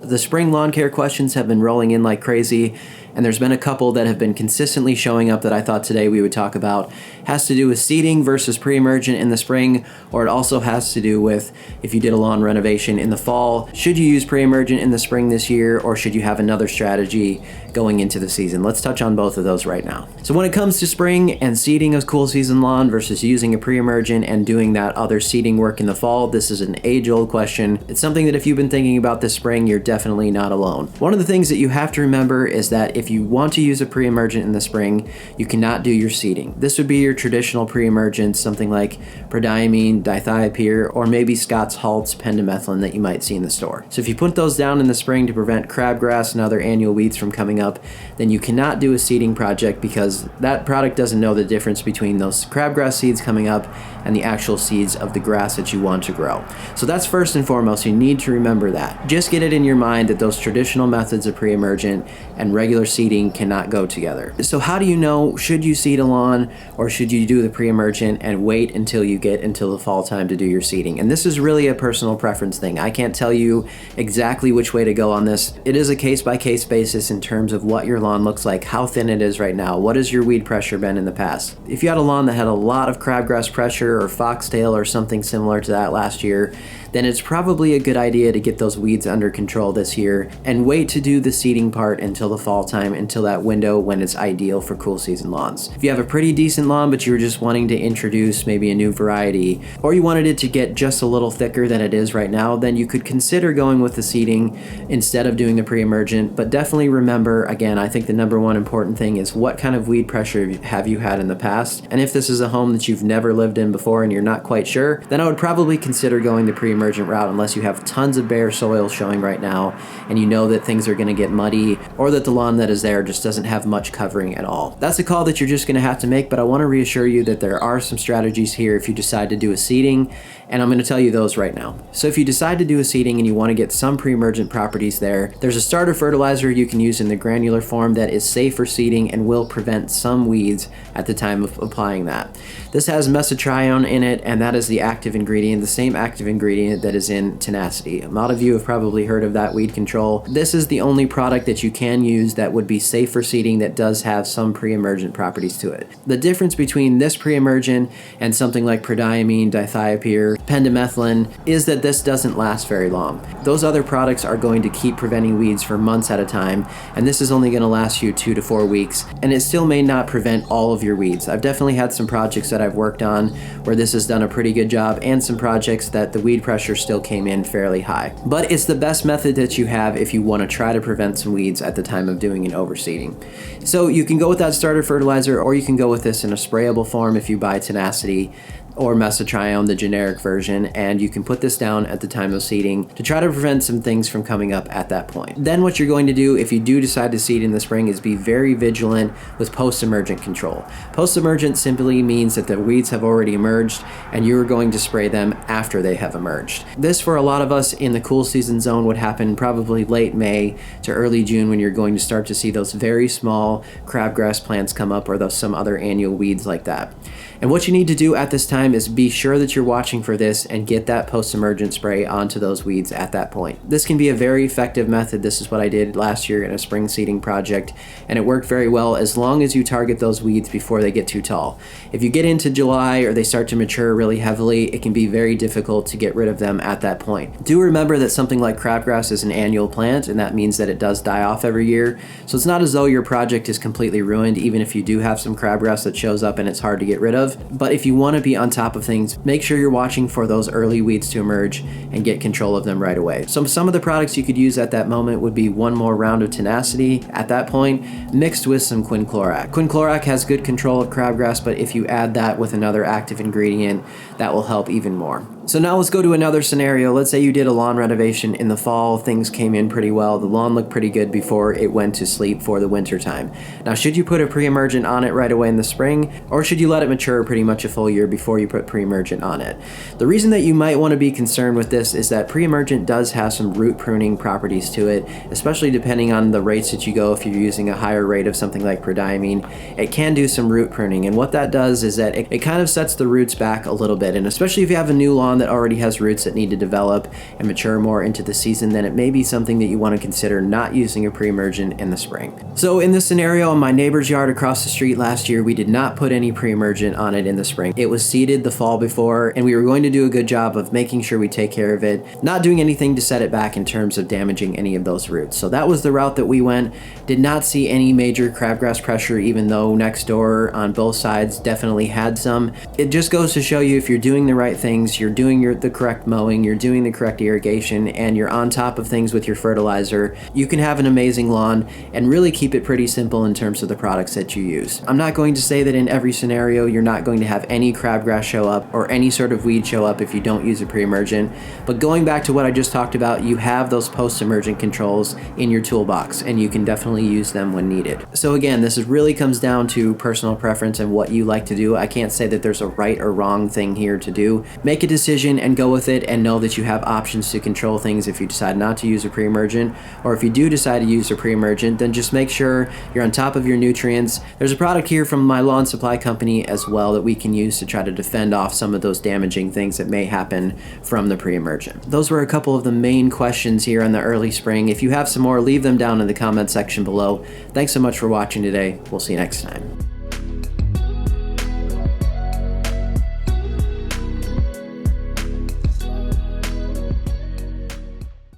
The spring lawn care questions have been rolling in like crazy, and there's been a couple that have been consistently showing up that I thought today we would talk about. Has to do with seeding versus pre-emergent in the spring, or it also has to do with if you did a lawn renovation in the fall. Should you use pre-emergent in the spring this year, or should you have another strategy going into the season? Let's touch on both of those right now. So when it comes to spring and seeding a cool season lawn versus using a pre-emergent and doing that other seeding work in the fall, this is an age-old question. It's something that if you've been thinking about this spring, you're definitely not alone. One of the things that you have to remember is that if you want to use a pre-emergent in the spring, you cannot do your seeding. This would be your traditional pre-emergent, something like prodiamine, dithiopyr, or maybe Scott's Halt's pendimethalin that you might see in the store. So if you put those down in the spring to prevent crabgrass and other annual weeds from coming up, then you cannot do a seeding project because that product doesn't know the difference between those crabgrass seeds coming up and the actual seeds of the grass that you want to grow. So that's first and foremost. You need to remember that. Just get it in your mind that those traditional methods of pre-emergent and regular seeding cannot go together. So how do you know, should you seed a lawn or should you do the pre-emergent and wait until you get until the fall time to do your seeding? And this is really a personal preference thing. I can't tell you exactly which way to go on this. It is a case-by-case basis in terms of what your lawn looks like, how thin it is right now, what has your weed pressure been in the past. If you had a lawn that had a lot of crabgrass pressure or foxtail or something similar to that last year, then it's probably a good idea to get those weeds under control this year and wait to do the seeding part until the fall time, until that window when it's ideal for cool season lawns. If you have a pretty decent lawn but you were just wanting to introduce maybe a new variety, or you wanted it to get just a little thicker than it is right now, then you could consider going with the seeding instead of doing the pre-emergent. But definitely remember, again, I think the number one important thing is what kind of weed pressure have you had in the past. And if this is a home that you've never lived in before and you're not quite sure, then I would probably consider going the pre-emergent route unless you have tons of bare soil showing right now and you know that things are going to get muddy or that the lawn that is there just doesn't have much covering at all. That's a call that you're just going to have to make, but I want to reassure you that there are some strategies here if you decide to do a seeding, and I'm going to tell you those right now. So if you decide to do a seeding and you want to get some pre-emergent properties there, there's a starter fertilizer you can use in the granular form that is safe for seeding and will prevent some weeds at the time of applying that. This has mesotrione in it, and that is the active ingredient, the same active ingredient that is in Tenacity. A lot of you have probably heard of that weed control. This is the only product that you can use that would be safe for seeding that does have some pre-emergent properties to it. The difference between this pre-emergent and something like prodiamine, dithiopyr, pendimethalin is that this doesn't last very long. Those other products are going to keep preventing weeds for months at a time, and this is only going to last you 2 to 4 weeks, and it still may not prevent all of your weeds. I've definitely had some projects that I've worked on where this has done a pretty good job, and some projects that the weed pressure still came in fairly high. But it's the best method that you have if you want to try to prevent some weeds at the time of doing an overseeding. So you can go with that starter fertilizer, or you can go with this in a sprayable form if you buy Tenacity or mesotrione, the generic version, and you can put this down at the time of seeding to try to prevent some things from coming up at that point. Then what you're going to do if you do decide to seed in the spring is be very vigilant with post-emergent control. Post-emergent simply means that the weeds have already emerged and you're going to spray them after they have emerged. This for a lot of us in the cool season zone would happen probably late May to early June, when you're going to start to see those very small crabgrass plants come up, or some other annual weeds like that. And what you need to do at this time is be sure that you're watching for this and get that post-emergent spray onto those weeds at that point. This can be a very effective method. This is what I did last year in a spring seeding project, and it worked very well as long as you target those weeds before they get too tall. If you get into July or they start to mature really heavily, it can be very difficult to get rid of them at that point. Do remember that something like crabgrass is an annual plant, and that means that it does die off every year. So it's not as though your project is completely ruined, even if you do have some crabgrass that shows up and it's hard to get rid of. But if you want to be on top of things, make sure you're watching for those early weeds to emerge and get control of them right away. So some of the products you could use at that moment would be one more round of Tenacity at that point, mixed with some quinclorac. Quinclorac has good control of crabgrass, but if you add that with another active ingredient, that will help even more. So now let's go to another scenario. Let's say you did a lawn renovation in the fall, things came in pretty well, the lawn looked pretty good before it went to sleep for the winter time. Now, should you put a pre-emergent on it right away in the spring, or should you let it mature pretty much a full year before you put pre-emergent on it? The reason that you might want to be concerned with this is that pre-emergent does have some root pruning properties to it, especially depending on the rates that you go. If you're using a higher rate of something like prodiamine, it can do some root pruning, and what that does is that it kind of sets the roots back a little bit, and especially if you have a new lawn lawn that already has roots that need to develop and mature more into the season, then it may be something that you want to consider not using a pre-emergent in the spring. So in this scenario, in my neighbor's yard across the street last year, we did not put any pre-emergent on it in the spring. It was seeded the fall before, and we were going to do a good job of making sure we take care of it, not doing anything to set it back in terms of damaging any of those roots. So that was the route that we went. Did not see any major crabgrass pressure, even though next door on both sides definitely had some. It just goes to show you, if you're doing the right things, you're doing the correct mowing, you're doing the correct irrigation, and you're on top of things with your fertilizer, you can have an amazing lawn and really keep it pretty simple in terms of the products that you use. I'm not going to say that in every scenario you're not going to have any crabgrass show up or any sort of weed show up if you don't use a pre-emergent, but going back to what I just talked about, you have those post-emergent controls in your toolbox and you can definitely use them when needed. So again, this really comes down to personal preference and what you like to do. I can't say that there's a right or wrong thing here to do. Make a decision and go with it, and know that you have options to control things if you decide not to use a pre-emergent, or if you do decide to use a pre-emergent, then just make sure you're on top of your nutrients. There's a product here from my lawn supply company as well that we can use to try to defend off some of those damaging things that may happen from the pre-emergent. Those were a couple of the main questions here in the early spring. If you have some more, leave them down in the comment section below. Thanks so much for watching today. We'll see you next time.